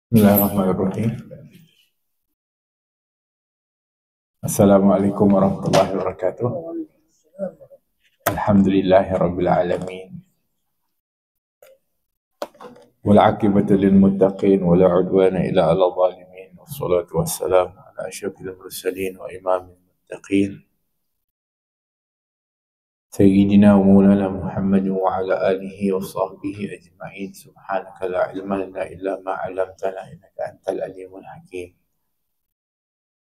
Bismillahirrahmanirrahim. Assalamualaikum warahmatullahi wabarakatuh. Alhamdulillahi rabbil alamin. Wal aqibatu lil muttaqin wa la udwana illa 'alal zalimin. Wassalatu wassalamu ala asyrafil mursalin wa imamil muttaqin. Sayyidina wa maulana Muhammad wa ala alihi wa sahbihi ajma'in. Subhanaka la ilma lana illa ma 'allamtana innaka antal alimul hakim.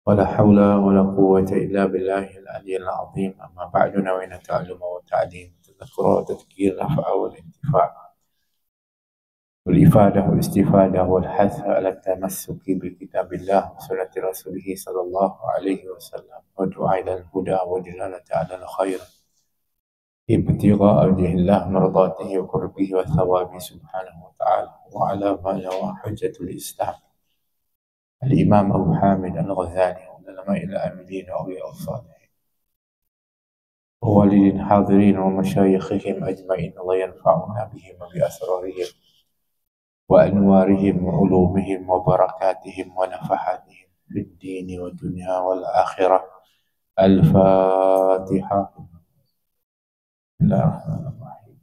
ولا حول ولا قوة إلا بالله العلي العظيم. أما بعد نوينا التعلم والتعليم تذكر وتذكير النفع والانتفاع والإفادة والاستفادة والحث على التمسك بكتاب الله وسنة رسوله صلى الله عليه وسلم والدعاء إلى الهدى والدلالة على الخير ابتغاء وجه الله مرضاته وقربه والثواب سبحانه وتعالى وعلى ما نوى حجة الإسلام الإمام أبو حامد الغزالي والعلماء العاملين وأولياء الصالحين ووالدين حاضرين ومشايخهم أجمعين. الله ينفعنا بهم وبأسرارهم وأنوارهم وعلومهم وبركاتهم ونفحاتهم في الدين والدنيا والآخرة. الفاتحة. بسم الله الرحمن الرحيم.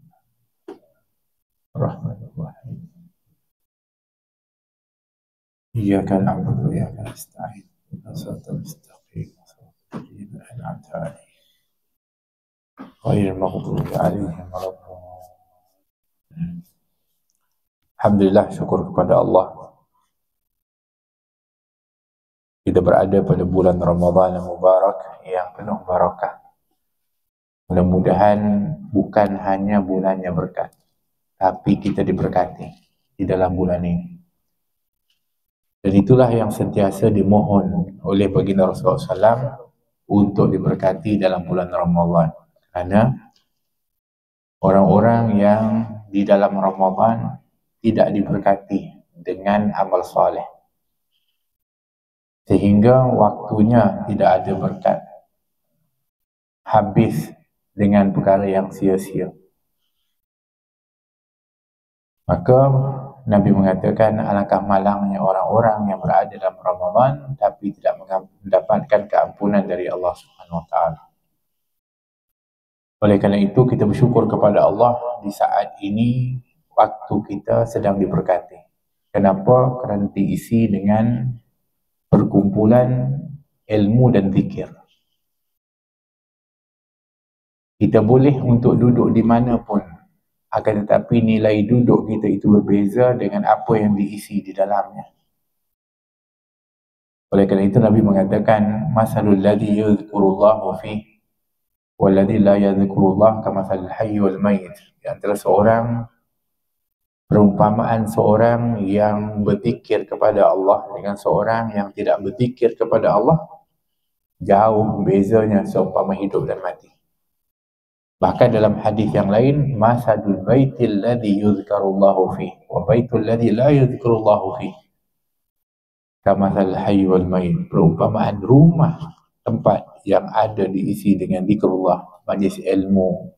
الرحمن الرحيم. إياك نعبد وإياك نستعين اهدنا الصراط المستقيم صراط الذين أنعمت عليهم غير المغضوب عليهم ولا الضالين. Alhamdulillah, syukur kepada Allah. Kita berada pada bulan Ramadan yang mubarak, yang penuh barakah. Mudah-mudahan bukan hanya bulannya berkat, tapi kita diberkati di dalam bulan ini. Dan itulah yang sentiasa dimohon oleh baginda Rasulullah SAW untuk diberkati dalam bulan Ramadan. Kerana orang-orang yang di dalam Ramadan tidak diberkati dengan amal soleh, sehingga waktunya tidak ada berkat, habis dengan perkara yang sia-sia. Maka Nabi mengatakan alangkah malangnya orang-orang yang berada dalam Ramadan tapi tidak mendapatkan keampunan dari Allah Subhanahu Wa Taala. Oleh kerana itu kita bersyukur kepada Allah di saat ini waktu kita sedang diberkati. Kenapa? Kerana diisi dengan perkumpulan ilmu dan zikir. Kita boleh untuk duduk di mana pun, akan tetapi nilai duduk kita itu berbeza dengan apa yang diisi di dalamnya. Oleh kerana itu Nabi mengatakan masalul ladzi yadhkurullahu fihi wal ladzi la yadhkurullah kamathalil hayy wal mayyit. Di antara perumpamaan seorang yang berzikir kepada Allah dengan seorang yang tidak berzikir kepada Allah, jauh bezanya seumpama hidup dan mati. Bahkan dalam hadis yang lain, masadul baitil ladzi yuzkarullahu fihi wa baitul ladzi la yuzkarullahu fihi kamathal hayy wal mayyit. Perumpamaan rumah, tempat yang ada diisi dengan zikrullah, majlis ilmu,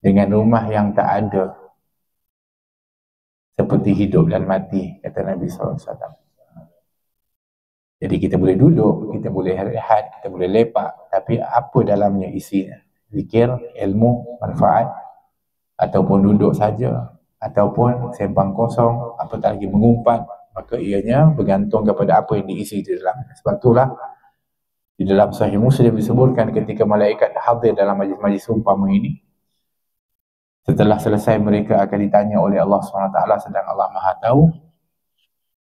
dengan rumah yang tak ada, seperti hidup dan mati, kata Nabi SAW. Jadi kita boleh duduk, kita boleh rehat, kita boleh lepak, tapi apa dalamnya isinya? Zikir, ilmu, manfaat, ataupun duduk saja, ataupun sembang kosong, apatah lagi mengumpat, maka ianya bergantung kepada apa yang diisi di dalam. Sebab itulah di dalam Sahih Muslim disebutkan ketika malaikat hadir dalam majlis-majlis umpama ini, setelah selesai mereka akan ditanya oleh Allah SWT, sedang Allah Maha Tahu,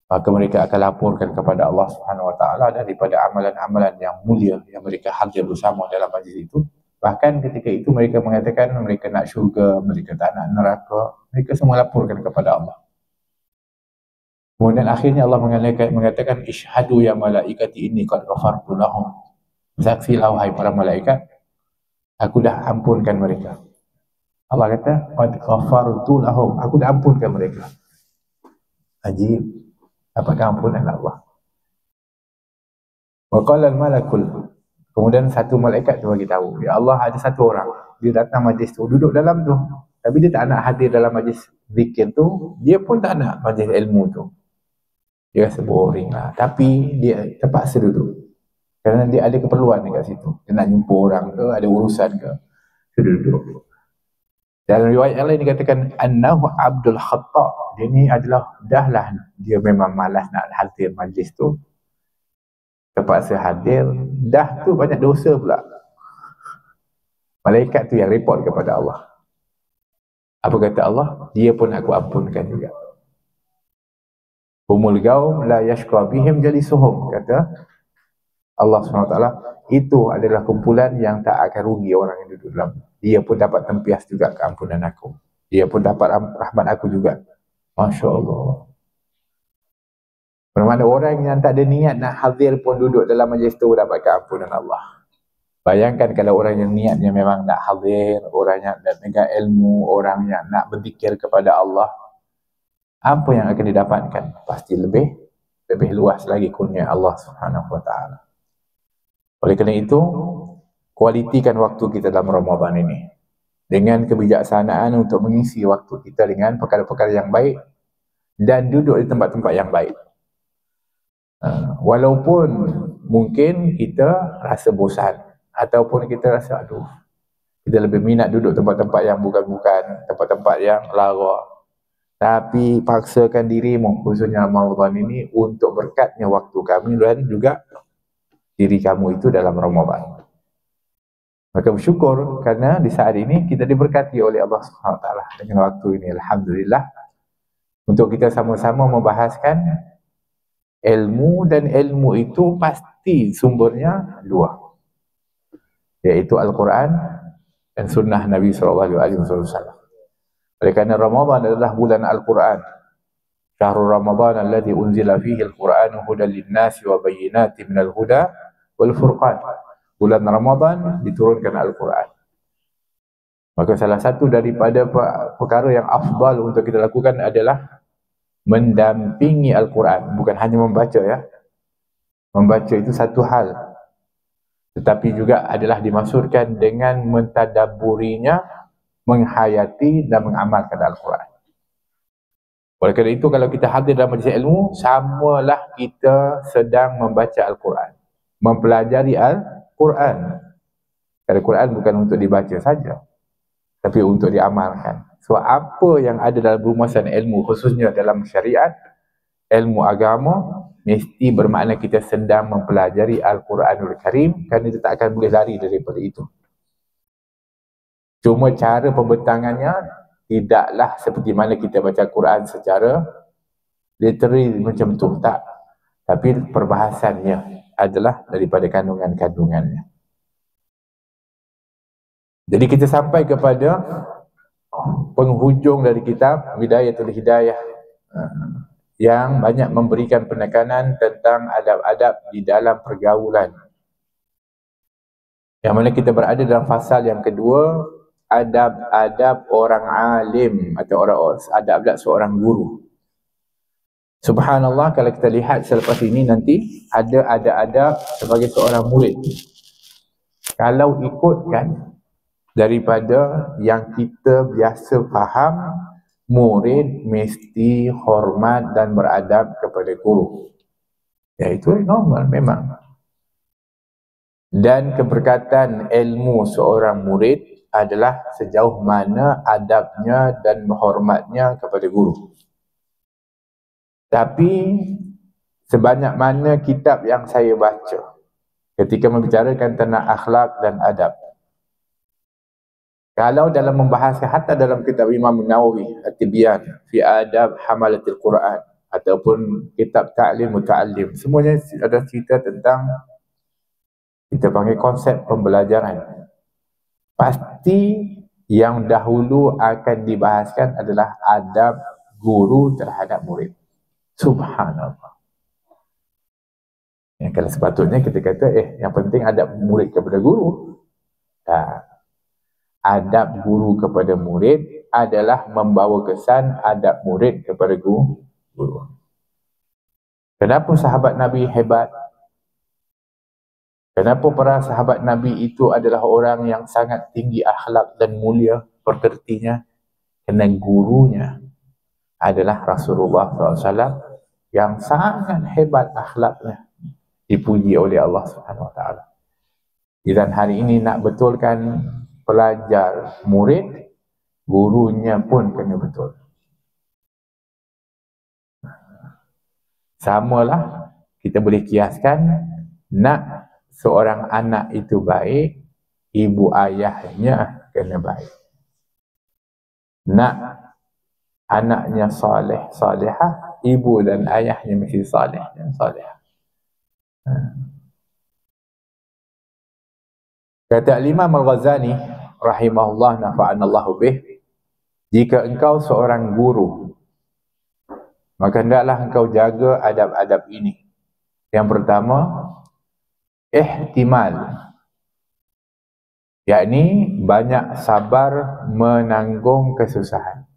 maka mereka akan laporkan kepada Allah SWT daripada amalan-amalan yang mulia yang mereka hadir bersama dalam majlis itu. Bahkan ketika itu mereka mengatakan mereka nak syurga, mereka tak nak neraka, mereka semua laporkan kepada Allah. Kemudian akhirnya Allah mengatakan ishhadu ya malaikati inni qad ghafartu lahum. Saksilah wahai para malaikat, aku dah ampunkan mereka. Allah kata qad ghafartu lahum, aku dah ampunkan mereka. Ajib, apakah ampunan Allah? Wa qala al-malakul, kemudian satu malaikat tu bagi tahu, ya Allah, ada satu orang, dia datang majlis tu, duduk dalam tu, tapi dia tak nak hadir dalam majlis zikir tu, dia pun tak nak majlis ilmu tu. Dia rasa boring lah. Tapi dia terpaksa duduk. Kerana dia ada keperluan dekat situ. Dia nak jumpa orang ke, ada urusan ke. Dia duduk. Dalam riwayat yang lain dikatakan annahu Abdul Khattab. Dia ni adalah dia memang malas nak hadir majlis tu. Terpaksa hadir, dah tu banyak dosa pula. Malaikat tu yang report kepada Allah. Apa kata Allah? Dia pun aku ampunkan juga. Humul gaum la yashqa bihim jalisuhum, kata Allah SWT. Itu adalah kumpulan yang tak akan rugi orang yang duduk dalam. Dia pun dapat tempias juga keampunan aku. Dia pun dapat rahmat aku juga. Masya Allah. Bermakna orang yang tak ada niat nak hadir pun duduk dalam majlis tu dapat keampunan Allah. Bayangkan kalau orang yang niatnya memang nak hadir, orang yang nak pegang ilmu, orang yang nak berzikir kepada Allah, apa yang akan didapatkan? Pasti lebih luas lagi kurnia Allah Subhanahu Wa Taala. Oleh kerana itu, kualitikan waktu kita dalam Ramadan ini dengan kebijaksanaan untuk mengisi waktu kita dengan perkara-perkara yang baik dan duduk di tempat-tempat yang baik. Walaupun mungkin kita rasa bosan ataupun kita rasa kita lebih minat duduk tempat-tempat yang bukan-bukan, tempat-tempat yang lara. Tapi paksakan dirimu khususnya Ramadan ini untuk berkatnya waktu kami dan juga diri kamu itu dalam Ramadan. Maka bersyukur kerana di saat ini kita diberkati oleh Allah SWT dengan waktu ini. Alhamdulillah. Untuk kita sama-sama membahaskan ilmu, dan ilmu itu pasti sumbernya dua. Iaitu Al-Quran dan Sunnah Nabi SAW. Oleh kerana Ramadan adalah bulan Al-Quran. Syahrul Ramadan alladhi unzila fihi Al-Quran hudan linnasi wa bayyinati minal huda wal furqan. Bulan Ramadan diturunkan Al-Quran. Maka salah satu daripada perkara yang afdal untuk kita lakukan adalah mendampingi Al-Quran. Bukan hanya membaca ya. Membaca itu satu hal. Tetapi juga adalah dimaksudkan dengan mentadabburinya, menghayati dan mengamalkan Al-Quran. Oleh kerana itu, kalau kita hadir dalam majlis ilmu, samalah kita sedang membaca Al-Quran, mempelajari Al-Quran. Al-Quran bukan untuk dibaca saja, tapi untuk diamalkan. So, apa yang ada dalam rumusan ilmu, khususnya dalam syariat, ilmu agama, mesti bermakna kita sedang mempelajari Al-Quranul Karim, kerana kita tak akan boleh lari daripada itu. Cuma cara pembentangannya tidaklah seperti mana kita baca Quran secara literal macam tu, tak. Tapi perbahasannya adalah daripada kandungan-kandungannya. Jadi kita sampai kepada penghujung dari kitab Bidayatul Hidayah yang banyak memberikan penekanan tentang adab-adab di dalam pergaulan. Yang mana kita berada dalam fasal yang kedua, adab-adab orang alim atau adab-adab seorang guru. Subhanallah, kalau kita lihat selepas ini nanti ada adab-adab sebagai seorang murid. Kalau ikutkan daripada yang kita biasa faham, murid mesti hormat dan beradab kepada guru. Ya, itu normal memang. Dan keberkatan ilmu seorang murid adalah sejauh mana adabnya dan menghormatnya kepada guru. Tapi sebanyak mana kitab yang saya baca ketika membicarakan tentang akhlak dan adab, kalau dalam membahaskan, hatta dalam kitab Imam Nawawi At-Tibyan fi Adab Hamalatil Quran ataupun kitab Ta'lim Muta'allim, semuanya ada cerita tentang, kita panggil konsep pembelajaran. Pasti yang dahulu akan dibahaskan adalah adab guru terhadap murid. Subhanallah. Ya, kalau sepatutnya kita kata, yang penting adab murid kepada guru. Tak. Adab guru kepada murid adalah membawa kesan adab murid kepada guru. Kenapa sahabat Nabi hebat? Kenapa para sahabat Nabi itu adalah orang yang sangat tinggi akhlak dan mulia pekertinya? Kerana gurunya adalah Rasulullah SAW yang sangat hebat akhlaknya, dipuji oleh Allah Subhanahu Wa Taala. Dan hari ini nak betulkan pelajar, murid, gurunya pun kena betul. Samalah, kita boleh kiaskan, nak seorang anak itu baik, ibu ayahnya kena baik. Nak anaknya soleh, solehah, ibu dan ayahnya mesti soleh dan solehah. Kata Imam Al-Ghazali rahimahullah nafa'anallahu bih, jika engkau seorang guru, maka hendaklah engkau jaga adab-adab ini. Yang pertama, ihtimal, yakni banyak sabar menanggung kesusahan.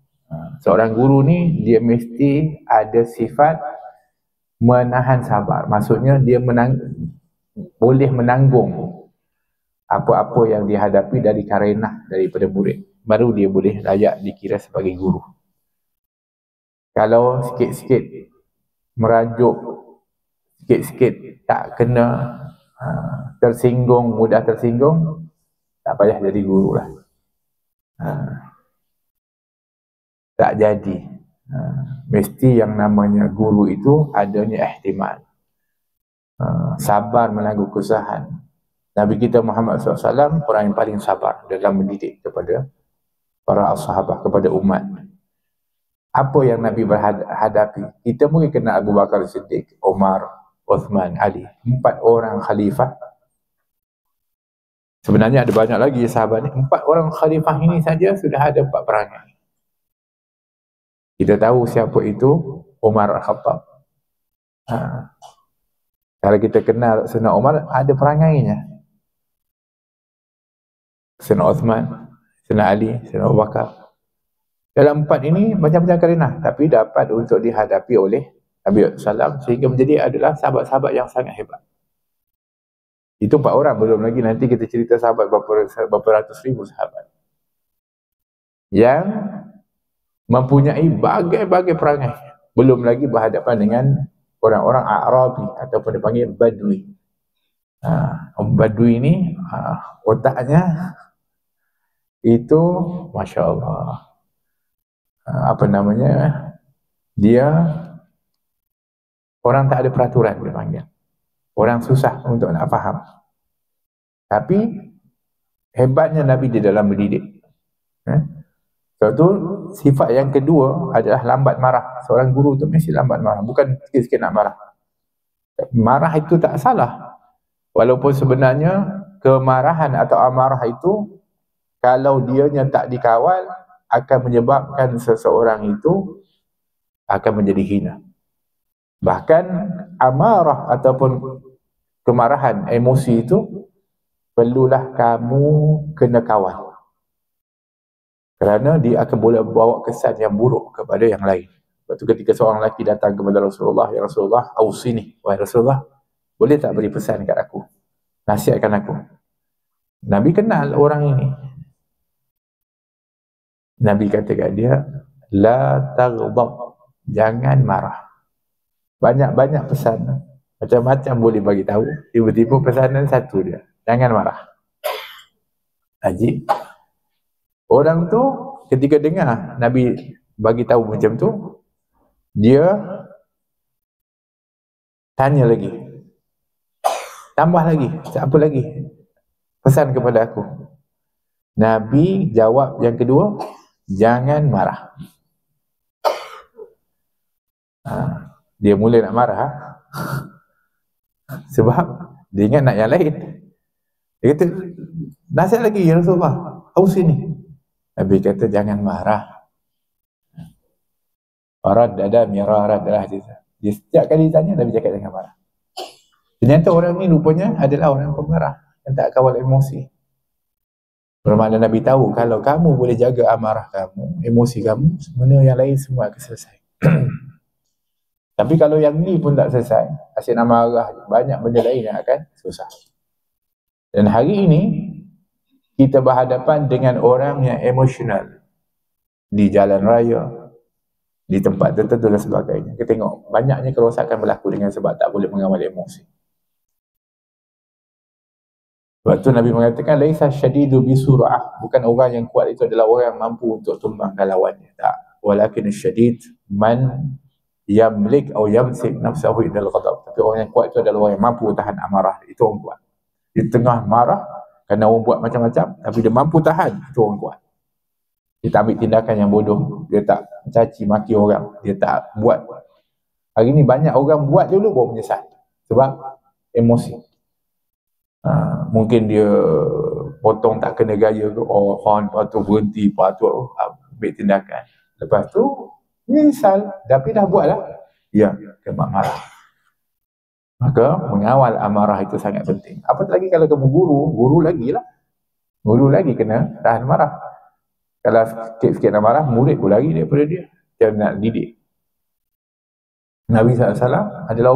Seorang guru ni dia mesti ada sifat menahan sabar. Maksudnya dia boleh menanggung apa-apa yang dihadapi dari karenah daripada murid. Baru dia boleh layak dikira sebagai guru. Kalau sikit-sikit merajuk, sikit-sikit tak kena, tersinggung, mudah tersinggung, tak payah jadi guru lah. Tak jadi. Mesti yang namanya guru itu adanya ihtimal, sabar menanggung kesusahan. Nabi kita Muhammad SAW orang yang paling sabar dalam mendidik kepada para sahabat, kepada umat. Apa yang Nabi berhadapi, kita mungkin kenal Abu Bakar Siddiq, Umar, Uthman, Ali, 4 orang khalifah. Sebenarnya ada banyak lagi sahabat ni. 4 orang khalifah ini saja sudah ada 4 perangai. Kita tahu siapa itu, Umar Al-Khattab. Kalau kita kenal Sayyidina Umar, ada perangainya. Sayyidina Uthman, Sayyidina Ali, Sayyidina Abu Bakar. Dalam 4 ini macam-macam karenah, tapi dapat untuk dihadapi oleh Nabi SAW, sehingga menjadi adalah sahabat-sahabat yang sangat hebat. Itu 4 orang, belum lagi nanti kita cerita sahabat berapa ratus ribu sahabat yang mempunyai bagai-bagai perangai. Belum lagi berhadapan dengan orang-orang Arabi ataupun dipanggil Badui. Badui ini otaknya itu Masya Allah, dia orang tak ada peraturan dipanggil. Orang susah untuk nak faham. Tapi hebatnya Nabi di dalam mendidik. Satu sifat yang kedua adalah lambat marah. Seorang guru tu mesti lambat marah, bukan sikit-sikit nak marah. Marah itu tak salah. Walaupun sebenarnya kemarahan atau amarah itu kalau dianya tak dikawal akan menyebabkan seseorang itu akan menjadi hina. Bahkan amarah ataupun kemarahan, emosi itu perlulah kamu kena kawal. Kerana dia akan boleh bawa kesan yang buruk kepada yang lain. Sebab tu ketika seorang lelaki datang kepada Rasulullah, "Ya Rasulullah, ausini." Wahai Rasulullah, boleh tak beri pesan kat aku? Nasihatkan aku. Nabi kenal orang ini. Nabi kata kat dia, "La taghdab." Jangan marah. Banyak-banyak pesan. Macam-macam boleh bagi tahu. Tiba-tiba pesanan satu dia. Jangan marah. Ajib. Orang tu ketika dengar Nabi bagi tahu macam tu, dia tanya lagi. Tambah lagi. Apa lagi? Pesan kepada aku. Nabi jawab yang kedua, jangan marah. Dia mula nak marah. Sebab dia ingat nak yang lain. Dia kata, nasihat lagi ya Rasulullah, ausini. Nabi kata jangan marah. Arad dada mirarad adalah dia setiap kali ditanya Nabi cakap jangan marah. Ternyata orang ni rupanya adalah orang pemarah yang tak kawal emosi. Bermakna Nabi tahu kalau kamu boleh jaga amarah kamu, emosi kamu, sebenarnya yang lain semua akan selesai. Tapi kalau yang ni pun tak selesai, asyik nak marah, banyak benda lain yang akan susah. Dan hari ini kita berhadapan dengan orang yang emosional di jalan raya, di tempat tertentu dan sebagainya. Kita tengok banyaknya kerosakan berlaku dengan sebab tak boleh mengawal emosi. Sebab tu Nabi mengatakan laisa syadidu bisur'ah, bukan orang yang kuat itu adalah orang yang mampu untuk tumbangkan lawannya. Tak. Walakin syadid man yamlik atau yamsik nafsahu indal ghadab. Tapi orang yang kuat itu adalah orang yang mampu tahan amarah. Itu orang kuat. Di tengah marah kerana orang buat macam-macam, tapi dia mampu tahan, itu orang kuat. Dia tak ambil tindakan yang bodoh, dia tak caci maki orang, dia tak buat. Hari ni banyak orang buat dulu baru menyesal sebab emosi. Mungkin dia potong tak kena gaya ke, horn, lepas tu berhenti, lepas tu ambil tindakan, lepas tu menyesal, tapi dah buat lah. Ya, kena marah. Maka mengawal amarah itu sangat penting. Apatah lagi kalau kamu guru lagi lah, guru lagi kena tahan marah. Kalau sikit-sikit nak marah, murid pun lari daripada dia. Dia nak didik. Nabi SAW adalah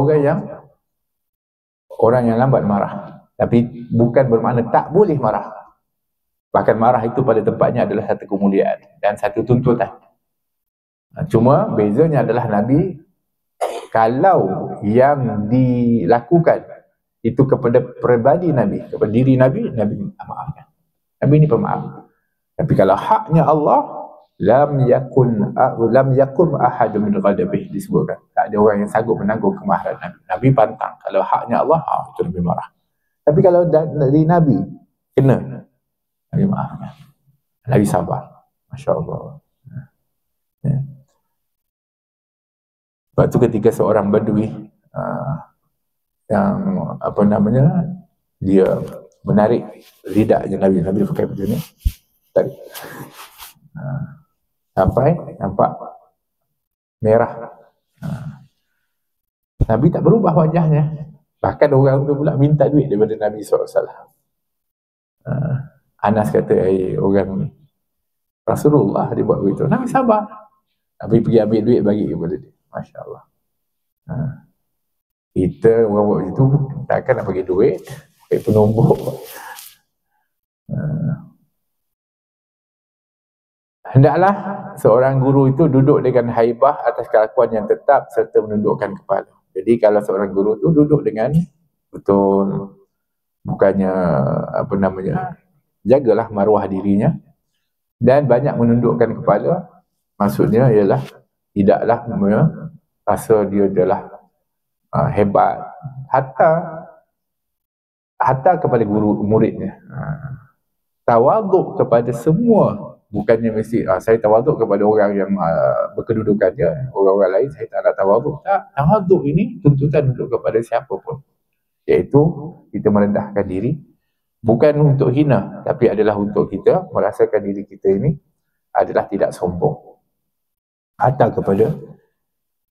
orang yang lambat marah. Tapi bukan bermakna tak boleh marah. Bahkan marah itu pada tempatnya adalah satu kemuliaan dan satu tuntutan. Cuma bezanya adalah Nabi, kalau yang dilakukan itu kepada pribadi Nabi, kepada diri Nabi, Nabi maafkan. Nabi ini pemaaf. Tapi kalau haknya Allah, lam yakum ahadun min ghadabihi, disebutkan tak ada orang yang sanggup menanggung kemarahan Nabi. Nabi pantang. Kalau haknya Allah, itu Nabi marah. Tapi kalau dari Nabi, kena Nabi maafkan. Nabi sabar. Masya Allah. Ya. Sebab tu ketika seorang badui yang dia menarik lidahnya Nabi pakai macam ni, tarik sampai nampak merah. Nabi tak berubah wajahnya. Bahkan orang tu pula minta duit daripada Nabi SAW. Anas kata, orang ni Rasulullah dia buat begitu. Nabi sabar. Nabi pergi ambil duit bagi kepada dia. Masya Allah. Kita orang buat begitu takkan nak bagi duit, bagi penumbuk. Hendaklah seorang guru itu duduk dengan haibah atas kelakuan yang tetap serta menundukkan kepala. Jadi kalau seorang guru itu duduk dengan betul, bukannya jagalah maruah dirinya dan banyak menundukkan kepala, maksudnya ialah tidaklah rasa dia adalah hebat hatta kepada guru muridnya. Tawaduk kepada semua. Bukannya mesti saya tawaduk kepada orang yang berkedudukan je, orang-orang lain saya tak nak tawaduk. Tak, tawaduk ini tuntutan untuk kepada siapa pun, iaitu kita merendahkan diri, bukan untuk hina, tapi adalah untuk kita merasakan diri kita ini adalah tidak sombong. Atau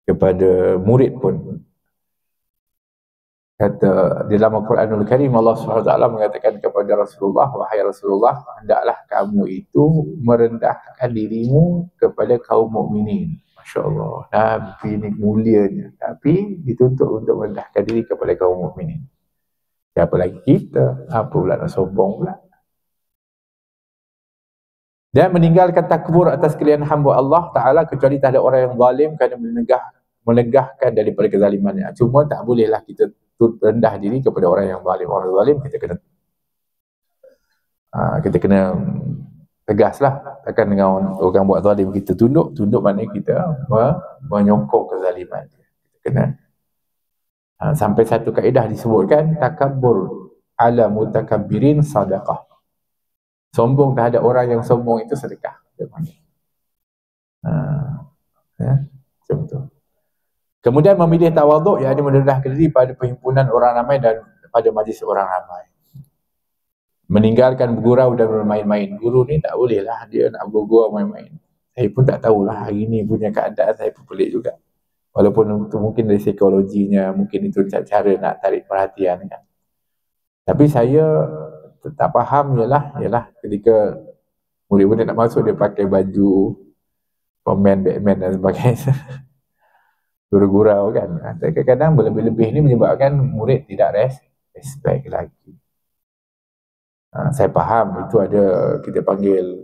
kepada murid pun. Kata di dalam Al-Quranul Karim, Allah SWT mengatakan kepada Rasulullah, wahai Rasulullah, hendaklah kamu itu merendahkan dirimu kepada kaum mukminin. Masya Allah, Nabi ini mulianya, tapi dituntut untuk merendahkan diri kepada kaum mukminin. Siapa lagi kita? Apa pula nak sombong pula? Dan meninggalkan takbur atas kalian hamba Allah Ta'ala kecuali tak ada orang yang zalim kerana menegahkan daripada kezalimannya. Cuma tak bolehlah kita rendah diri kepada orang yang zalim. Orang zalim kita kena tegaslah. Takkan dengan orang buat zalim kita tunduk maknanya kita menyokong kezaliman. Kita kena sampai satu kaedah disebutkan, takabbur ala mutakabbirin sadaqah. Sombong terhadap orang yang sombong itu sedekah. Macam tu. Kemudian memilih tawaduk, yakni merendahkan diri pada perhimpunan orang ramai dan pada majlis orang ramai. Meninggalkan bergurau dan bermain-main. Guru ni tak boleh lah dia nak bergurau main-main. Saya pun tak tahulah hari ni punya keadaan, saya pun pelik juga. Walaupun itu mungkin dari psikologinya, mungkin itu cara nak tarik perhatian kan. Tapi saya tak faham ialah ketika murid-murid nak masuk dia pakai baju pemain Batman dan sebagainya. Gurau-gurau kan. Kadang-kadang berlebih-lebih ni menyebabkan murid tidak respect lagi. Saya faham itu ada kita panggil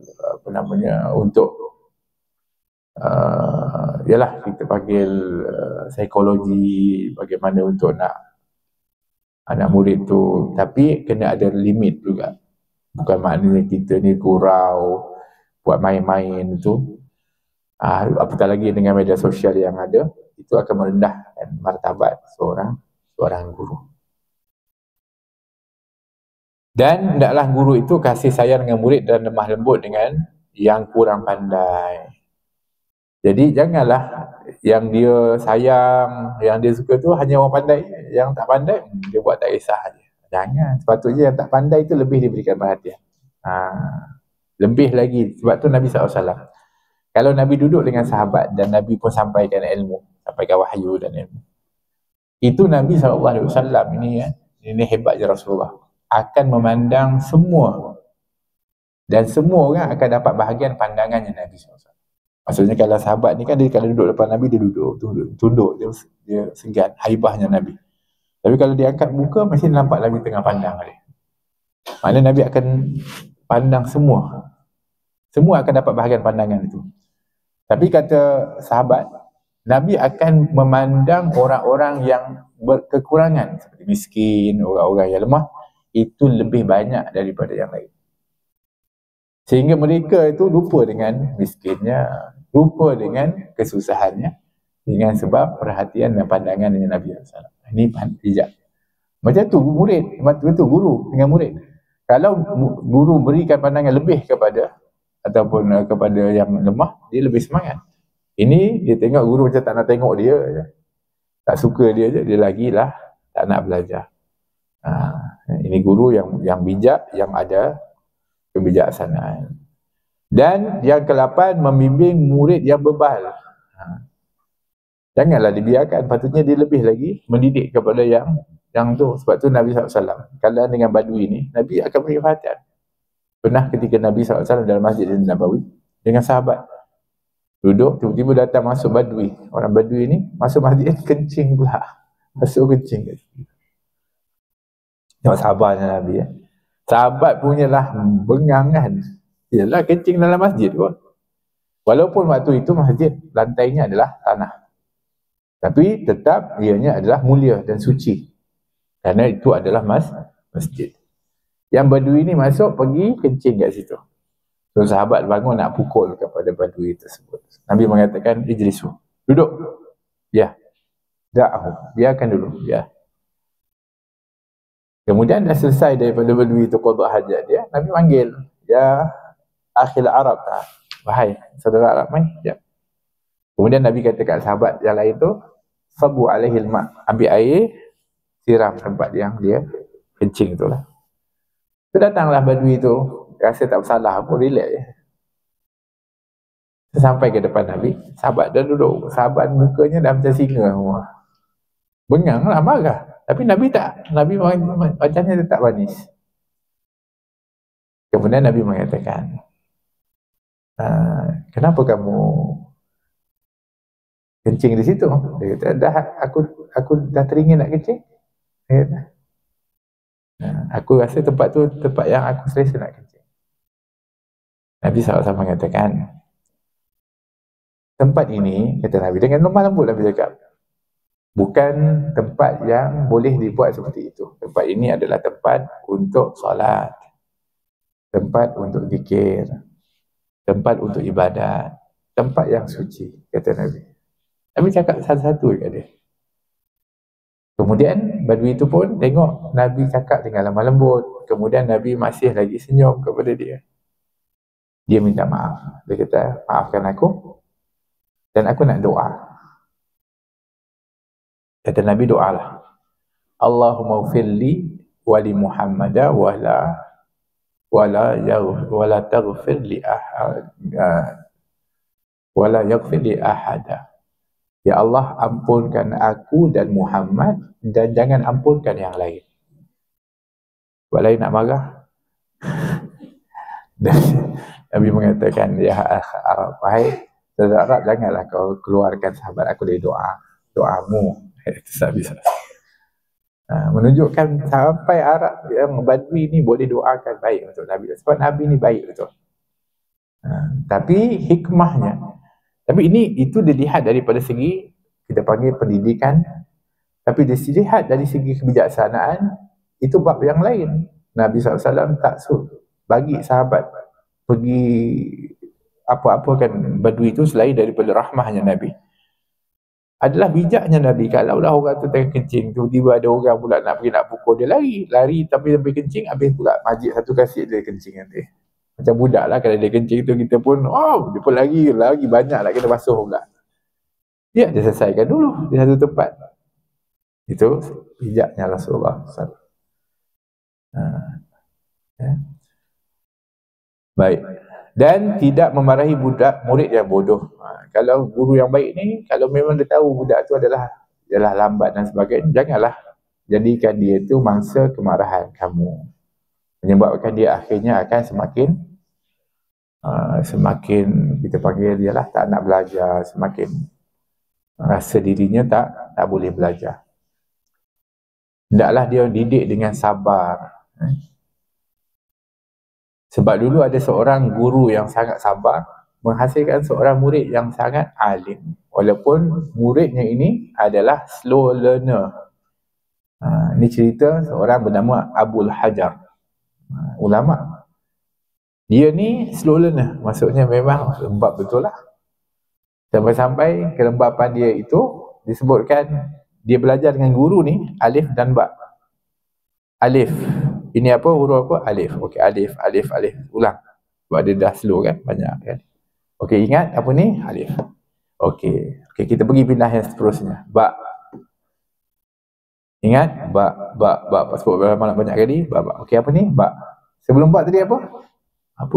untuk Yalah, kita panggil psikologi bagaimana untuk nak anak murid tu, tapi kena ada limit juga. Bukan maknanya kita ni gurau, buat main-main tu. Apatah lagi dengan media sosial yang ada, itu akan merendahkan martabat seorang guru. Dan hendaklah guru itu kasih sayang dengan murid dan lemah lembut dengan yang kurang pandai. Jadi janganlah yang dia sayang, yang dia suka tu hanya orang pandai. Yang tak pandai, dia buat tak kisah je. Jangan. Sepatutnya yang tak pandai itu lebih diberikan perhatian. Lebih lagi. Sebab tu Nabi SAW, kalau Nabi duduk dengan sahabat dan Nabi pun sampaikan ilmu, sampaikan wahyu dan ilmu, itu Nabi SAW ini hebatnya Rasulullah, akan memandang semua, dan semua orang akan dapat bahagian pandangannya Nabi SAW. Maksudnya kalau sahabat ni kan, dia kalau duduk depan Nabi, dia duduk tunduk, dia segan, haibahnya Nabi. Tapi kalau dia angkat muka, mesti nampak Nabi tengah pandang dia. Maknanya Nabi akan pandang semua. Semua akan dapat bahagian pandangan itu. Tapi kata sahabat, Nabi akan memandang orang-orang yang berkekurangan, seperti miskin, orang-orang yang lemah, itu lebih banyak daripada yang lain. Sehingga mereka itu lupa dengan miskinnya, lupa dengan kesusahannya, dengan sebab perhatian dan pandangan dengan Nabi SAW. Ini bijak. Macam tu murid, betul guru dengan murid. Kalau guru berikan pandangan lebih kepada ataupun kepada yang lemah, dia lebih semangat. Ini dia tengok guru macam tak nak tengok dia je. Tak suka dia je, dia lagilah tak nak belajar. Ini guru yang bijak, yang ada kebijaksanaan. Dan yang ke-8, membimbing murid yang bebal. Janganlah dibiarkan, patutnya dia lebih lagi mendidik kepada yang tu. Sebab tu Nabi SAW, kalau dengan badui ni, Nabi akan beri perhatian. Pernah ketika Nabi SAW dalam Masjid Nabawi dengan sahabat, duduk, tiba-tiba datang masuk badui. Orang badui ni masuk masjid, kencing pula. Masuk kencing. Tengok sahabatnya Nabi. Sahabat punyalah bengang kan. Yalah, kencing dalam masjid pun. Walaupun waktu itu masjid lantainya adalah tanah, tapi tetap ianya adalah mulia dan suci, kerana itu adalah masjid. Yang badui ni masuk, pergi kencing kat situ. So sahabat bangun nak pukul kepada badui tersebut. Nabi mengatakan, ijlisu, duduk. Ya, da'ahu, biarkan dulu. Ya. Kemudian dah selesai daripada badui itu qada hajat dia, Nabi panggil, ya akhil Arab, wahai saudara Arab, mai. Ya. Kemudian Nabi kata kat sahabat yang lain tu, sabu alaihil ma', ambil air, siram tempat yang dia kencing tu lah. So datanglah badui tu, rasa tak bersalah pun, relax je. Sampai ke depan Nabi, sahabat dah duduk, sahabat mukanya dah macam singa semua. Bengang lah, marah. Tapi Nabi tak, Nabi wajahnya tetap manis. Kemudian Nabi mengatakan, kenapa kamu kencing di situ? Dia kata, aku dah teringin nak kencing. Dia kata, aku rasa tempat tu tempat yang aku selesa nak kencing. Nabi SAW mengatakan, tempat ini, kata Nabi, dengan lemah lembut Nabi cakap, bukan tempat yang boleh dibuat seperti itu. Tempat ini adalah tempat untuk solat, tempat untuk zikir, tempat untuk ibadat, tempat yang suci, kata Nabi. Nabi cakap satu-satu kat dia. Kemudian badui itu pun tengok Nabi cakap dengan lemah lembut. Kemudian Nabi masih lagi senyum kepada dia. Dia minta maaf. Dia kata, maafkan aku dan aku nak doa. Kata Nabi, doalah. Allahumma ufirli wali Muhammadah wala taghfir li ahada. Ya Allah, ampunkan aku dan Muhammad dan jangan ampunkan yang lain. Buat lain nak marah. Dan Nabi mengatakan, ya Arab, wahai saudara Arab, janganlah kau keluarkan sahabat aku dari doamu. Itu tak bisa. Menunjukkan sampai Arab yang badui ni boleh doakan baik untuk Nabi. Sebab Nabi ni baik betul. Tapi hikmahnya, Tapi itu dilihat daripada segi, kita panggil pendidikan. Tapi dilihat dari segi kebijaksanaan, itu bab yang lain. Nabi SAW tak bagi sahabat pergi apa-apa kan badui itu selain daripada rahmahnya Nabi. Adalah bijaknya Nabi. Kalau lah orang tu tengah kencing, tiba-tiba ada orang pula nak pergi nak pukul dia, lari tapi sampai kencing, habis pula majid satu kasih dia kencing nanti. Macam budak lah, kalau dia kencing tu kita pun dia pun lagi banyak lah kena basuh pula. Dia selesaikan dulu di satu tempat. Itu bijaknya Rasulullah SAW. Baik. Dan tidak memarahi murid yang bodoh. Kalau guru yang baik ni, kalau memang dia tahu budak tu adalah lambat dan sebagainya, janganlah jadikan dia tu mangsa kemarahan kamu, menyebabkan dia akhirnya akan semakin kita panggil dia lah tak nak belajar, semakin rasa dirinya tak boleh belajar. Hendaklah dia didik dengan sabar. Sebab dulu ada seorang guru yang sangat sabar menghasilkan seorang murid yang sangat alim. Walaupun muridnya ini adalah slow learner. Ini cerita seorang bernama Abul Hajar. Ulama. Dia ni slow learner. Maksudnya memang lembab betul lah. Sampai-sampai kelembapan dia itu disebutkan dia belajar dengan guru ni alif dan ba. Alif. Ini apa? Huruf apa? Alif. Okey, alif. Ulang. Sebab dia dah slow kan? Banyak kan? Okey, ingat apa ni? Alif. Okey, kita pergi pindah yang seterusnya. Ba. Ingat? Ba. Sebab banyak kali. Ba. Okey, apa ni? Ba. Sebelum ba tadi apa? Apa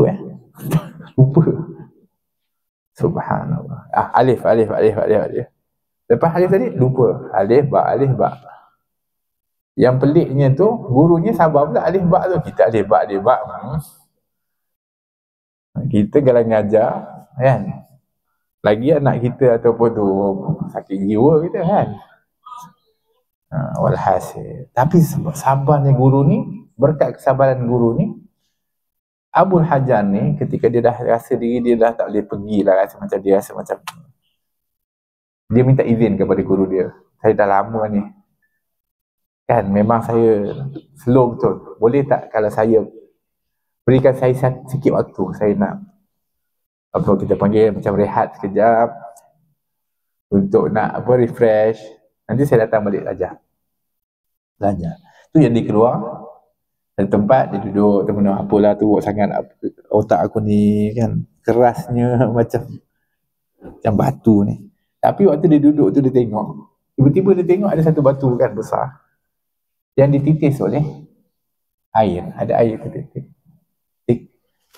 lupa. Subhanallah. Alif. Lepas alif tadi? Lupa. Alif, ba. Yang peliknya tu, gurunya sabar pula alif ba tu. Kita alif ba. Kita kalau ngajar, kan? Lagi anak kita ataupun tu sakit jiwa kita, kan? Walhasil. Tapi sabarnya guru ni, berkat kesabaran guru ni, Abul Hajar ni, ketika dia dah rasa diri dia dah tak boleh pergi lah, dia rasa macam dia minta izin kepada guru dia. Saya dah lama ni, kan, memang saya slow betul. Boleh tak kalau saya berikan saya sikit waktu, saya nak apa kita panggil macam rehat sekejap untuk nak refresh. Nanti saya datang balik belajar. Tu yang dia keluar dari tempat, dia duduk, teman apalah tu sangat otak aku ni kan, kerasnya macam batu ni. Tapi waktu dia duduk tu dia tengok, tiba-tiba dia tengok ada satu batu kan besar yang dititis oleh air. Ada air tertitis.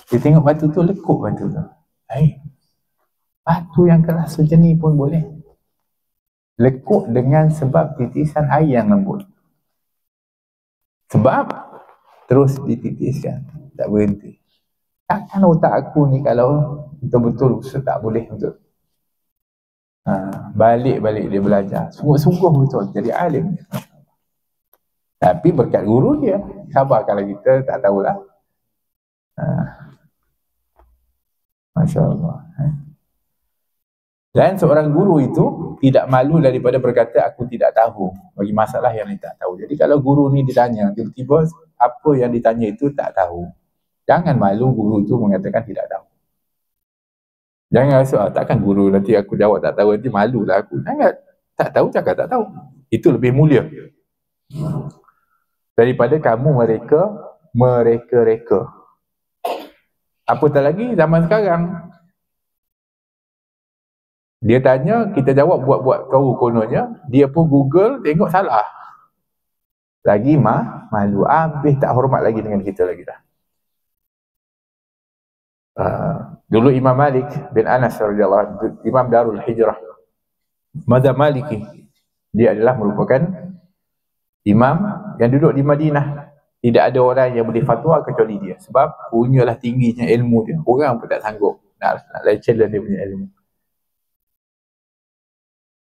Dia tengok batu tu, lekuk batu tu. Batu yang keras macam ni pun boleh lekuk dengan sebab titisan air yang lembut. Sebab terus dititiskan, tak berhenti. Takkan otak aku ni kalau betul-betul tak boleh untuk balik dia belajar. Sungguh-sungguh betul jadi alim. Tapi berkat guru dia. Sabar kalau kita tak tahulah. Masya Allah. Dan seorang guru itu tidak malu daripada berkata aku tidak tahu bagi masalah yang dia tak tahu. Jadi kalau guru ni ditanya, tiba-tiba apa yang ditanya itu tak tahu, jangan malu guru itu mengatakan tidak tahu. Jangan rasa takkan guru nanti aku jawab tak tahu, nanti malulah aku. Jangan, tak tahu cakap tak tahu. Itu lebih mulia daripada kamu mereka-reka. Apatah lagi zaman sekarang, dia tanya, kita jawab buat-buat tahu kononnya, dia pun Google, tengok salah. Lagi malu, habis tak hormat lagi dengan kita lagi dah. Dulu Imam Malik bin Anas radhiyallahu anhu, Imam Darul Hijrah, mazhab Maliki, dia adalah merupakan imam yang duduk di Madinah. Tidak ada orang yang boleh fatwa kecuali dia, sebab punyalah tingginya ilmu dia. Orang pun tak sanggup nak leceh dia punya ilmu.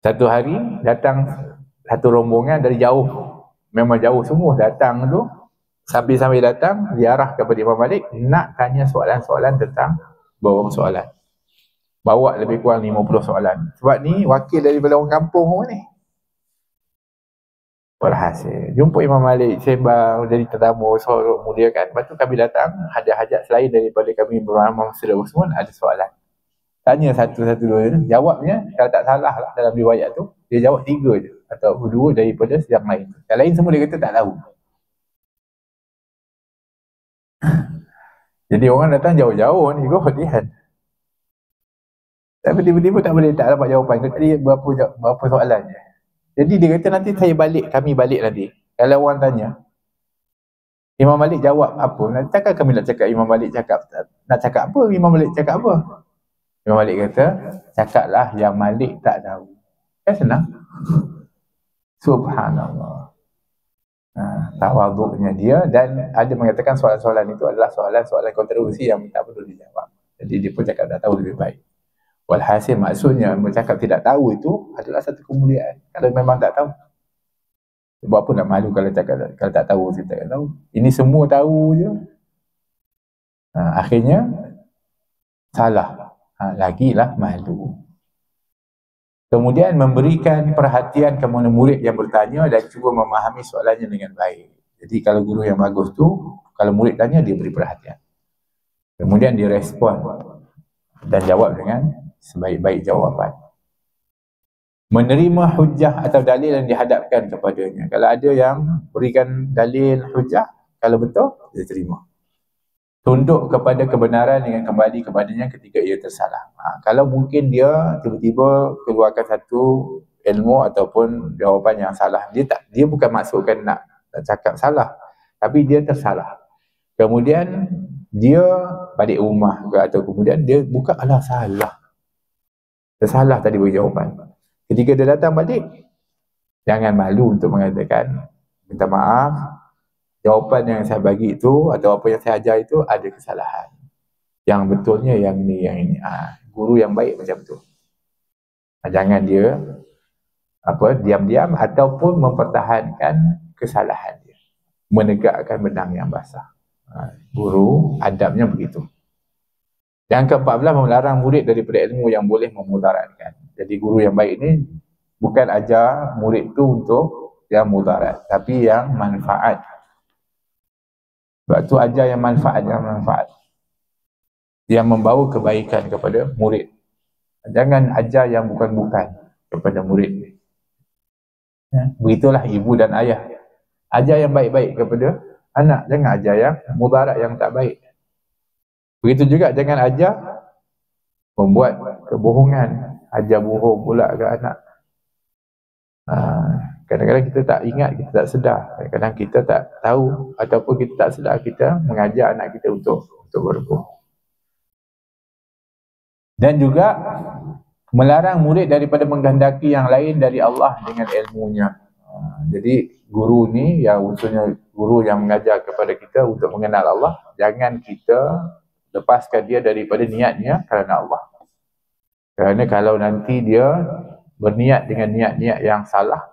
Satu hari datang satu rombongan dari jauh, memang jauh semua datang tu. Sambil datang diarah kepada Imam Malik nak tanya soalan-soalan tentang beberapa soalan. bawa lebih kurang 50 soalan. Sebab ni wakil daripada orang kampung pun ni. Berhasil. Jumpa Imam Malik, sembang, jadi tetamu, suruh mulia kan. Lepas tu kami datang, ada hajat selain daripada kami beramal Masjid Usman, ada soalan. Tanya satu-satu dua, jawabnya, kalau tak salah lah dalam riwayat tu, dia jawab 3 je. Atau 2 daripada yang lain. Yang lain semua dia kata tak tahu. Jadi orang datang jauh-jauh ni kot dia kan. Tapi tiba-tiba tak dapat jawapan. Tadi berapa soalan je. Jadi dia kata nanti kami balik nanti. Kalau orang tanya, Imam Malik jawab apa? Nanti takkan kami nak cakap Imam Malik cakap, nak cakap apa? Imam Malik cakap apa? Imam Malik kata, cakaplah yang Malik tak tahu. Kan senang. Subhanallah. Tawaduknya dia, dan ada mengatakan soalan-soalan itu adalah soalan-soalan kontroversi yang tak perlu dijawab. Jadi dia pun cakap tak tahu lebih baik. Walhasil maksudnya bercakap tidak tahu itu adalah satu kemuliaan. Kalau memang tak tahu, sebab apa nak malu kalau cakap kalau tak tahu, kita tak tahu. Ini semua tahu je. Akhirnya salah. Lagilah malu. Kemudian memberikan perhatian kepada murid yang bertanya dan cuba memahami soalannya dengan baik. Jadi kalau guru yang bagus tu, kalau murid tanya dia beri perhatian. Kemudian dia respon dan jawab dengan sebaik-baik jawapan. Menerima hujah atau dalil yang dihadapkan kepadanya. Kalau ada yang berikan dalil hujah, kalau betul, dia terima. Tunduk kepada kebenaran dengan kembali kepadanya ketika ia tersalah. Kalau mungkin dia tiba-tiba keluarkan satu ilmu ataupun jawapan yang salah, dia bukan maksudkan nak cakap salah, tapi dia tersalah. Kemudian dia balik rumah atau kemudian dia buka, alah salah. Tersalah tadi bagi jawapan. Ketika dia datang balik, jangan malu untuk mengatakan, minta maaf, jawapan yang saya bagi itu atau apa yang saya ajar itu ada kesalahan. Yang betulnya yang ini. Guru yang baik macam tu. Jangan dia diam-diam ataupun mempertahankan kesalahan dia. Menegakkan benang yang basah. Guru adabnya begitu. Yang ke-14, melarang murid daripada ilmu yang boleh memudaratkan. Jadi guru yang baik ini bukan ajar murid tu untuk yang mudarat, tapi yang manfaat. Sebab tu ajar yang manfaat, yang membawa kebaikan kepada murid. Jangan ajar yang bukan-bukan kepada murid. Begitulah ibu dan ayah. Ajar yang baik-baik kepada anak, jangan ajar yang mudarat, yang tak baik. Begitu juga jangan ajar membuat kebohongan, ajar bohong pula ke anak. Kadang-kadang kita tak ingat, kita tak sedar. Kadang-kadang kita tak tahu ataupun kita tak sedar, kita mengajar anak kita untuk berbohong. Dan juga melarang murid daripada menghendaki yang lain dari Allah dengan ilmunya. Jadi guru ni yang unsurnya guru yang mengajar kepada kita untuk mengenal Allah, jangan kita lepaskan dia daripada niatnya kerana Allah. Kerana kalau nanti dia berniat dengan niat-niat yang salah,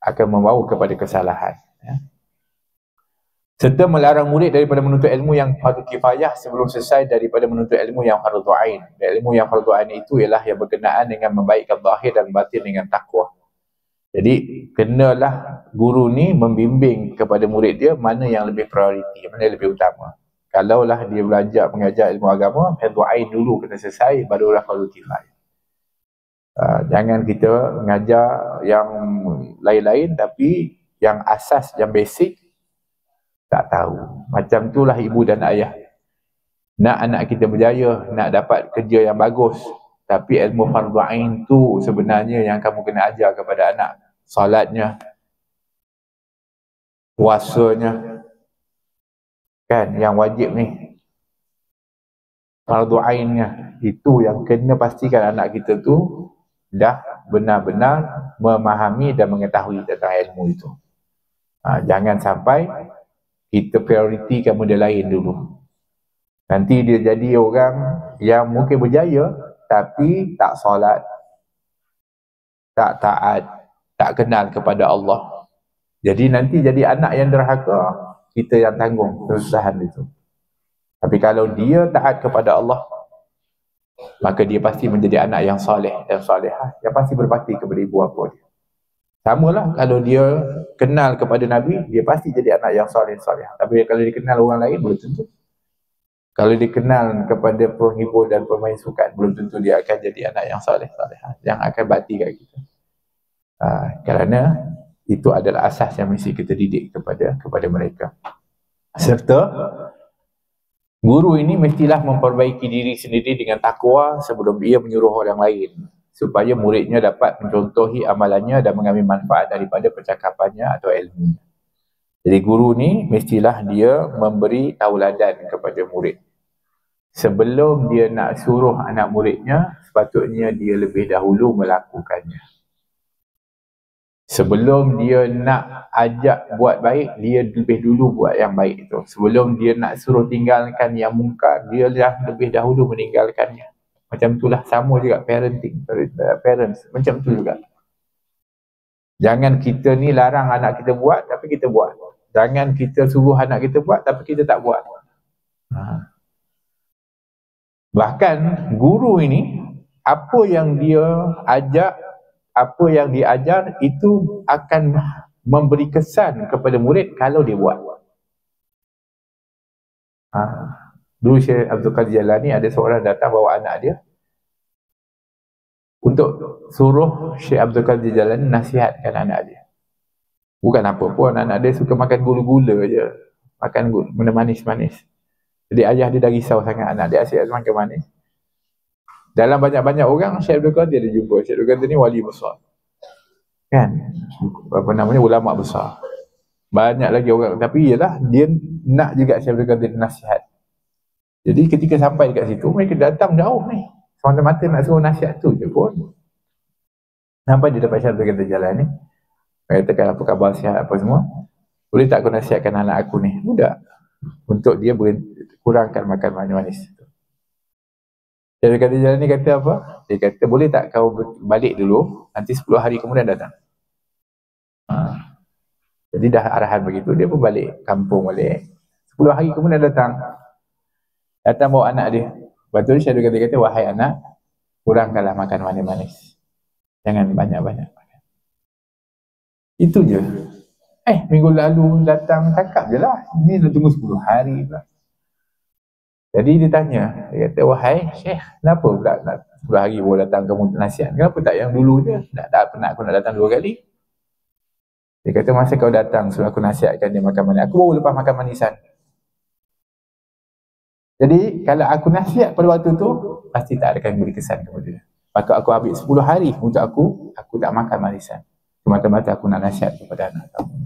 akan membawa kepada kesalahan. Serta melarang murid daripada menuntut ilmu yang fardu kifayah sebelum selesai daripada menuntut ilmu yang fardu ain. Dan ilmu yang fardu ain itu ialah yang berkenaan dengan membaikkan zahir dan batin dengan takwa. Jadi kenalah guru ni membimbing kepada murid dia mana yang lebih prioriti, mana yang lebih utama. Kalaulah dia belajar mengajar ilmu agama, fardu ain dulu kena selesai, barulah fardu kifayah. Jangan kita mengajar yang lain-lain tapi yang asas, yang basic tak tahu. Macam itulah ibu dan ayah. Nak anak kita berjaya, nak dapat kerja yang bagus, tapi ilmu fardu ain tu sebenarnya yang kamu kena ajar kepada anak. Salatnya, puasanya, kan yang wajib ni. Fardu ainnya itu yang kena pastikan anak kita tu dah benar-benar memahami dan mengetahui tentang ilmu itu. Jangan sampai kita prioritikan benda lain dulu. Nanti dia jadi orang yang mungkin berjaya tapi tak solat, tak taat, tak kenal kepada Allah. Jadi nanti jadi anak yang derhaka, kita yang tanggung kesusahan itu. Tapi kalau dia taat kepada Allah, maka dia pasti menjadi anak yang soleh dan solehah, yang pasti berbakti kepada ibu bapa dia. Samalah kalau dia kenal kepada Nabi, dia pasti jadi anak yang soleh soleh. Tapi kalau dia kenal orang lain, belum tentu. Kalau dia kenal kepada penghibur dan pemain sukan, belum tentu dia akan jadi anak yang soleh soleh, yang akan bakti kat kita. Kerana itu adalah asas yang mesti kita didik kepada mereka. Serta guru ini mestilah memperbaiki diri sendiri dengan takwa sebelum ia menyuruh orang lain, supaya muridnya dapat mencontohi amalannya dan mengambil manfaat daripada percakapannya atau ilmunya. Jadi guru ni mestilah dia memberi tauladan kepada murid. Sebelum dia nak suruh anak muridnya, sepatutnya dia lebih dahulu melakukannya. Sebelum dia nak ajak buat baik, dia lebih dulu buat yang baik itu. Sebelum dia nak suruh tinggalkan yang mungkar, dia dah lebih dahulu meninggalkannya. Macam itulah sama juga parenting, parents macam tu juga. Jangan kita ni larang anak kita buat tapi kita buat. Jangan kita suruh anak kita buat tapi kita tak buat. Bahkan guru ini, apa yang dia ajak, apa yang dia ajar, itu akan memberi kesan kepada murid kalau dia buat. Dulu Syekh Abdul Qadir Jalani, ada seorang datang bawa anak dia untuk suruh Syekh Abdul Qadir Jalani nasihatkan anak dia. Bukan apa pun, anak dia suka makan gula-gula je, makan benda manis-manis. Jadi ayah dia dah risau sangat, anak dia asyik makan manis. Dalam banyak-banyak orang, Syekh Abdul Qadir dia jumpa. Syekh Abdul Qadir ni wali besar, kan, apa namanya, ulama besar. Banyak lagi orang, tapi ialah dia nak juga Syekh Abdul Qadir nasihat. Jadi ketika sampai dekat situ, mereka datang jauh ni, semata-mata nak suruh nasihat tu je pun. Sampai di depan Syekh Abdul Qadir jalan ni, mereka katakan apa khabar, sihat apa semua. Boleh tak aku nasihatkan anak aku ni, budak, untuk dia kurangkan makan manis-manis. Syekh Abdul Qadir jalan ni kata apa? Dia kata, boleh tak kau balik dulu, nanti 10 hari kemudian datang. Jadi dah arahan begitu, dia pun balik kampung balik. 10 hari kemudian datang bawa anak dia. Lepas tu Syekh Abdul Qadir kata, wahai anak, kurangkanlah makan manis-manis, jangan banyak-banyak makan. Itu je. Minggu lalu datang cakap je lah, ini dah tunggu 10 hari pula. Jadi dia tanya, dia kata, wahai Syekh, kenapa pula 10 hari baru datang kamu nasihat? Kenapa tak yang dulu je? Tak pernah aku nak datang 2 kali. Dia kata, masa kau datang suruh aku nasihatkan dia makan manis, aku baru lepas makan manisan. Jadi kalau aku nasihat pada waktu tu, pasti tak akan beri kesan kepada dia. Maka aku ambil 10 hari untuk aku tak makan manisan. Semata-mata aku nak nasihat kepada anak kamu.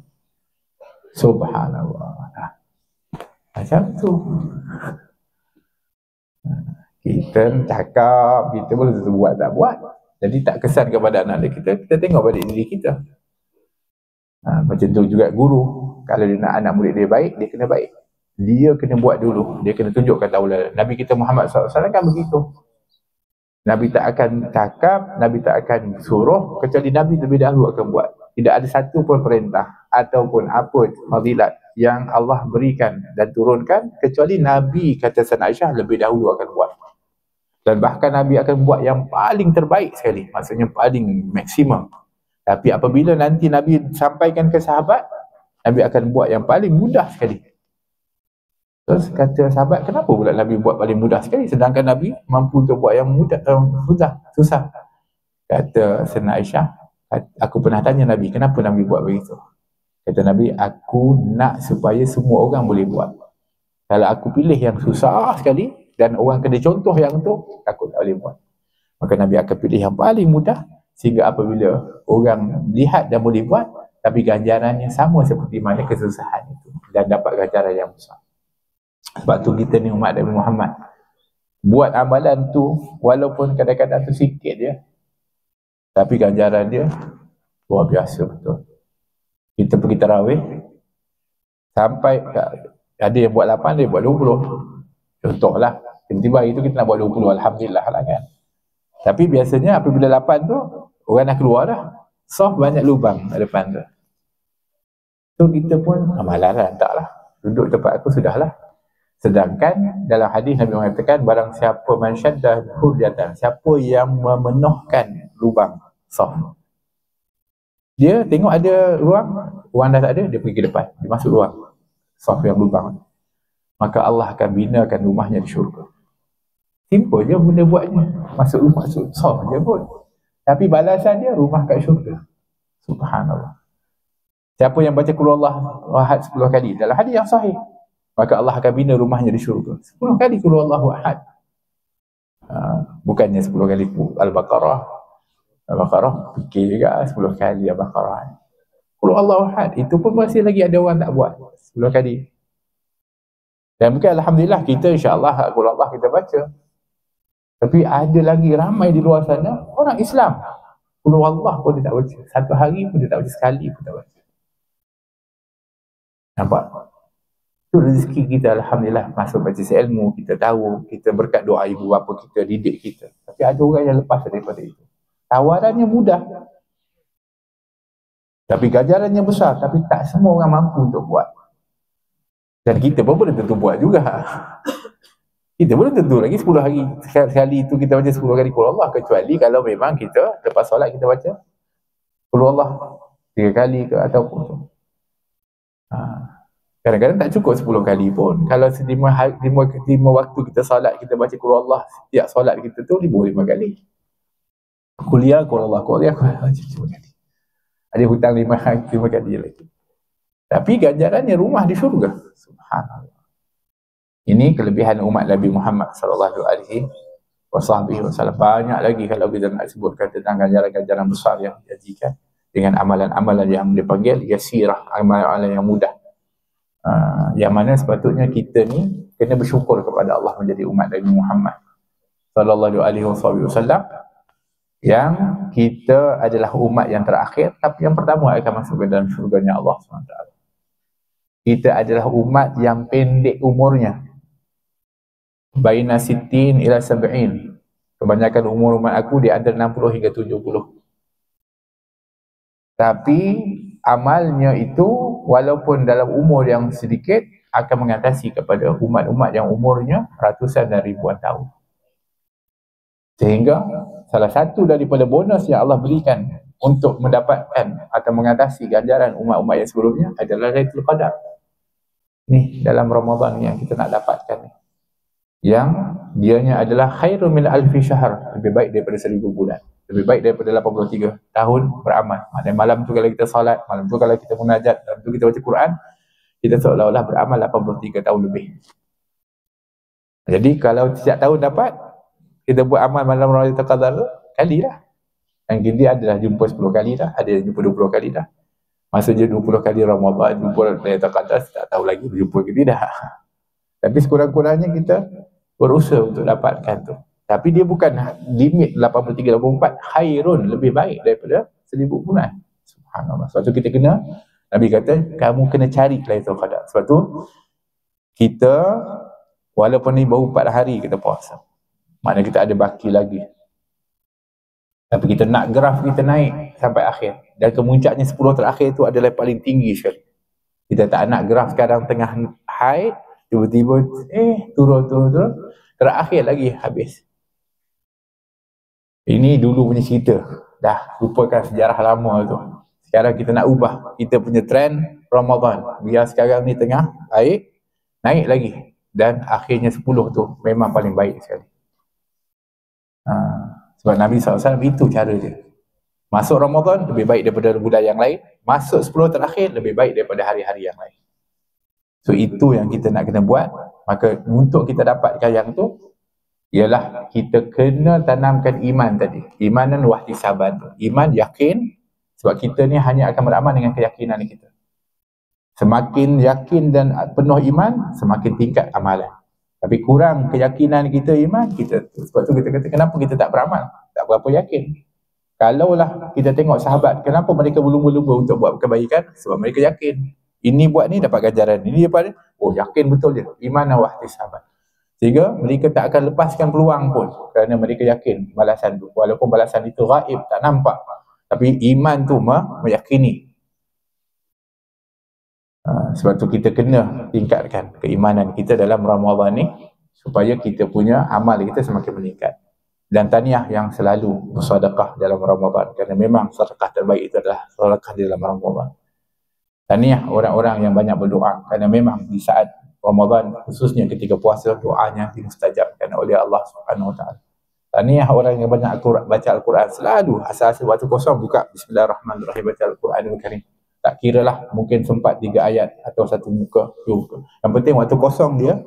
Subhanallah. Macam tu. Kita cakap, kita boleh tentu buat tak buat. Jadi tak kesan kepada anak kita tengok pada diri kita. Macam tu juga guru, kalau dia nak anak murid dia baik, dia kena baik. Dia kena buat dulu, dia kena tunjukkan tauladan. Nabi kita Muhammad SAW kan begitu. Nabi tak akan cakap, Nabi tak akan suruh, kecuali Nabi lebih dahulu akan buat. Tidak ada satu pun perintah ataupun apa fadilat yang Allah berikan dan turunkan, kecuali Nabi, kata Sayyidina Aisyah, lebih dahulu akan buat. Dan bahkan Nabi akan buat yang paling terbaik sekali, maksudnya paling maksimum. Tapi apabila nanti Nabi sampaikan ke sahabat, Nabi akan buat yang paling mudah sekali. Terus kata sahabat, kenapa pula Nabi buat paling mudah sekali, sedangkan Nabi mampu untuk buat yang mudah, susah. Kata Sayyidina Aisyah, aku pernah tanya Nabi, kenapa Nabi buat begitu? Kata Nabi, aku nak supaya semua orang boleh buat. Kalau aku pilih yang susah sekali dan orang kena contoh yang tu, takut tak boleh buat. Maka Nabi akan pilih yang paling mudah, sehingga apabila orang lihat dan boleh buat, tapi ganjarannya sama seperti mana kesusahan itu, dan dapat ganjaran yang besar. Sebab tu kita ni umat Nabi Muhammad, buat amalan tu walaupun kadang-kadang tu sikit je, tapi ganjaran dia luar biasa betul. Kita pergi tarawih, sampai ada yang buat 8, ada yang buat 20. Contohlah, tiba-tiba hari tu kita nak buat 20, Alhamdulillah lah kan. Tapi biasanya apabila 8 tu, orang dah keluar dah, soft banyak lubang di depan tu. So kita pun, malas lah, taklah, duduk tempat aku sudahlah. Sedangkan dalam hadis Nabi mengatakan barang siapa man syadda hurjatan, siapa yang memenuhkan lubang saf, dia tengok ada ruang dah tak ada, dia pergi ke depan, dia masuk ruang saf yang lubang, maka Allah akan binakan rumahnya di syurga. Simple je benda buatnya, masuk rumah, masuk saf je pun, tapi balasan dia rumah kat syurga. Subhanallah. Siapa yang baca qul huwallahu ahad 10 kali dalam hadis yang sahih, maka Allah akan bina rumahnya di syurga. 10 kali qul huwallahu ahad. Bukannya 10 kali Al-Baqarah. Al-Baqarah fikir juga 10 kali Al-Baqarah. Qul huwallahu ahad itu pun masih lagi ada orang tak buat 10 kali. Dan mungkin alhamdulillah kita insya-Allah qul huwallahu kita baca. Tapi ada lagi ramai di luar sana orang Islam qul huwallahu pun dia tak baca. Satu hari pun dia tak baca, sekali pun tak baca. Nampak? Itu rezeki kita alhamdulillah, masuk majlis ilmu, kita tahu, kita berkat doa ibu bapa kita, didik kita. Tapi ada orang yang lepas daripada itu. Tawarannya mudah, tapi ganjarannya besar, tapi tak semua orang mampu untuk buat. Dan kita pun belum tentu buat juga. Kita belum tentu lagi 10 hari sekali itu kita baca 10 kali qul huwallah, kecuali kalau memang kita lepas solat kita baca qul huwallah 3 kali ke ataupun kadang-kadang tak cukup 10 kali pun. Kalau 5 waktu kita solat, kita baca qul huwallah, setiap solat kita tu 5 kali. Kuliah qul huwallah, kuliah baca 5 kali. Ada hutang 5 kali lagi. Tapi ganjarannya rumah di syurga. Subhanallah. Ini kelebihan umat Nabi Muhammad sallallahu alaihi wasallam. Banyak lagi kalau kita nak sebutkan tentang ganjaran-ganjaran besar yang dijanjikan dengan amalan-amalan yang dipanggil yasirah, amalan yang mudah. Yang mana sepatutnya kita ni kena bersyukur kepada Allah menjadi umat Nabi Muhammad sallallahu alaihi wasallam, yang kita adalah umat yang terakhir tapi yang pertama akan masuk ke dalam syurganya Allah SWT. Kita adalah umat yang pendek umurnya, baina sittin ila sab'in. Kebanyakan umur umat aku di antara 60 hingga 70. Tapi amalnya itu walaupun dalam umur yang sedikit akan mengatasi kepada umat-umat yang umurnya ratusan dan ribuan tahun. Sehingga salah satu daripada bonus yang Allah berikan untuk mendapatkan atau mengatasi ganjaran umat-umat yang sebelumnya adalah Lailatul Qadar. Ni dalam Ramadan yang kita nak dapatkan ni, yang dianya adalah khairun min alfi syahr, lebih baik daripada 1000 bulan, lebih baik daripada 83 tahun beramal. Maknanya malam tu kalau kita salat, malam tu kalau kita munajat, malam tu kita baca Quran, kita seolah-olah beramal 83 tahun lebih. Jadi kalau setiap tahun dapat, kita buat amal malam Lailatul Qadar kali lah. Yang gini adalah jumpa 10 kali dah, ada yang jumpa 20 kali dah. Maksudnya 20 kali Ramadan, jumpa Lailatul Qadar, tak tahu lagi berjumpa ke tidak. Tapi sekurang-kurangnya kita berusaha untuk dapatkan tu. Tapi dia bukan limit 83-84, khairun, lebih baik daripada 1000 bulan. Subhanallah. Sebab tu kita kena, Nabi kata, kamu kena cari Lailatul Qadar. Sebab tu kita, walaupun ni baru 4 hari kita puasa, maknanya kita ada baki lagi. Tapi kita nak graf kita naik sampai akhir. Dan kemuncaknya 10 terakhir itu adalah paling tinggi sekali. Kita tak nak graf sekarang tengah high, tiba-tiba turun. Terakhir lagi habis. Ini dulu punya cerita. Dah lupakan sejarah lama tu. Sekarang kita nak ubah kita punya trend Ramadan. Biar sekarang ni tengah baik, naik lagi. Dan akhirnya 10 tu memang paling baik sekali. Sebab Nabi SAW itu cara dia. Masuk Ramadan lebih baik daripada bulan yang lain. Masuk 10 terakhir lebih baik daripada hari-hari yang lain. So itu yang kita nak kena buat. Maka untuk kita dapatkan yang tu, ialah kita kena tanamkan iman tadi. Imanan wahtisaban. Iman, yakin. Sebab kita ni hanya akan beramal dengan keyakinan kita. Semakin yakin dan penuh iman, semakin tingkat amalan. Tapi kurang keyakinan kita, iman kita. Sebab tu kita kata, kenapa kita tak beramal? Tak berapa yakin. Kalaulah kita tengok sahabat, kenapa mereka berlumba-lumba untuk buat kebaikan? Sebab mereka yakin. Ini buat ni dapat ganjaran. Ini dapat, yakin betul dia. Iman dan wahtisaban. Sehingga mereka tak akan lepaskan peluang pun. Kerana mereka yakin balasan tu. Walaupun balasan itu gaib, tak nampak. Tapi iman tu meyakini. Sebab tu kita kena tingkatkan keimanan kita dalam Ramadan ni supaya kita punya amal kita semakin meningkat. Dan tahniah yang selalu bersedekah dalam Ramadan, kerana memang sedekah terbaik itu adalah sedekah di dalam Ramadan. Tahniah orang-orang yang banyak berdoa, kerana memang di saat Ramadan, khususnya ketika puasa, doanya dimustajabkan oleh Allah Subhanahu Wa Taala. Tahniah orang yang banyak baca Al-Quran, selalu asal-asal waktu kosong buka Bismillahirrahmanirrahim, baca Al-Quranul Karim. Tak kira lah, mungkin sempat 3 ayat atau 1 muka, 2 muka. Yang penting waktu kosong dia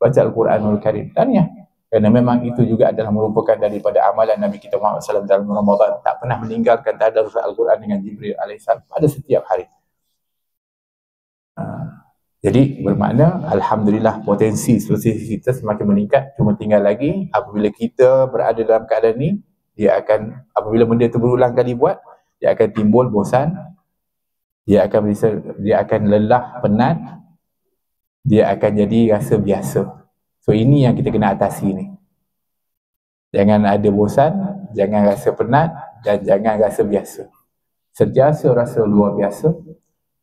baca Al-Quranul Karim. Tahniah. Kerana memang itu juga adalah merupakan daripada amalan Nabi kita Muhammad SAW dalam Ramadan. Tak pernah meninggalkan tadarus Al-Quran dengan Jibril AS pada setiap hari. Jadi bermakna Alhamdulillah potensi kita semakin meningkat. Cuma tinggal lagi apabila kita berada dalam keadaan ni, dia akan, apabila benda itu berulang kali buat, dia akan timbul bosan, dia akan lelah, penat, dia akan jadi rasa biasa. So ini yang kita kena atasi ni. Jangan ada bosan, jangan rasa penat, dan jangan rasa biasa. Sentiasa rasa luar biasa,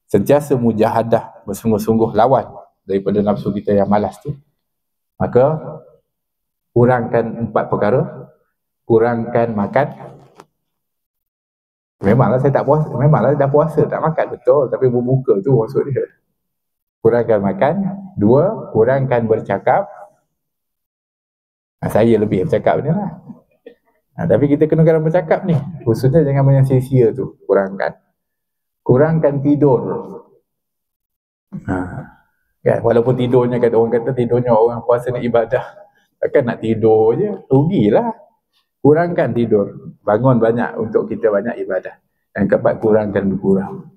sentiasa mujahadah, bersungguh-sungguh lawan daripada nafsu kita yang malas tu. Maka kurangkan 4 perkara. Kurangkan makan. Memanglah saya tak puasa, memanglah dah puasa tak makan, betul, tapi berbuka tu maksud dia. Kurangkan makan. 2, kurangkan bercakap. Saya lebih bercakap ni lah. Tapi kita kena kadang bercakap ni, khususnya jangan banyak sia-sia tu, kurangkan. Kurangkan tidur. Kan? Walaupun tidurnya, kata orang kata tidurnya orang puasa nak ibadah, takkan nak tidur je, rugilah. Kurangkan tidur, bangun banyak untuk kita banyak ibadah. Dan keempat, kurangkan bergurau.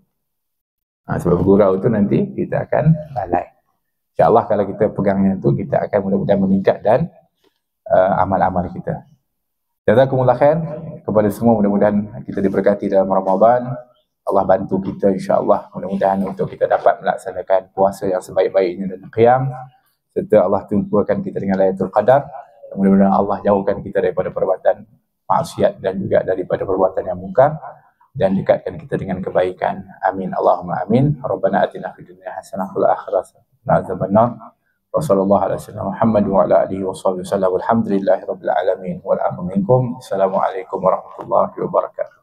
Sebab bergurau tu nanti kita akan lalai. InsyaAllah kalau kita pegangnya tu, kita akan mudah-mudahan meningkat dan amal-amal kita. Jazakumullah khair kepada semua, mudah-mudahan kita diberkati dalam Ramadan. Allah bantu kita insya-Allah, mudah-mudahan untuk kita dapat melaksanakan puasa yang sebaik-baiknya dan qiyam, serta Allah tumpukan kita dengan Lailatul Qadar. Mudah-mudahan Allah jauhkan kita daripada perbuatan maksiat dan juga daripada perbuatan yang mungkar, dan dekatkan kita dengan kebaikan. Amin Allahumma amin. Rabbana atina fid dunya hasanah wa fil akhirati hasanah. Wassallallahu ala sayyidina Muhammad wa ala alihi washabihi wasallam. Alhamdulillahirabbil alamin wal afu minkum. Assalamualaikum warahmatullahi wabarakatuh.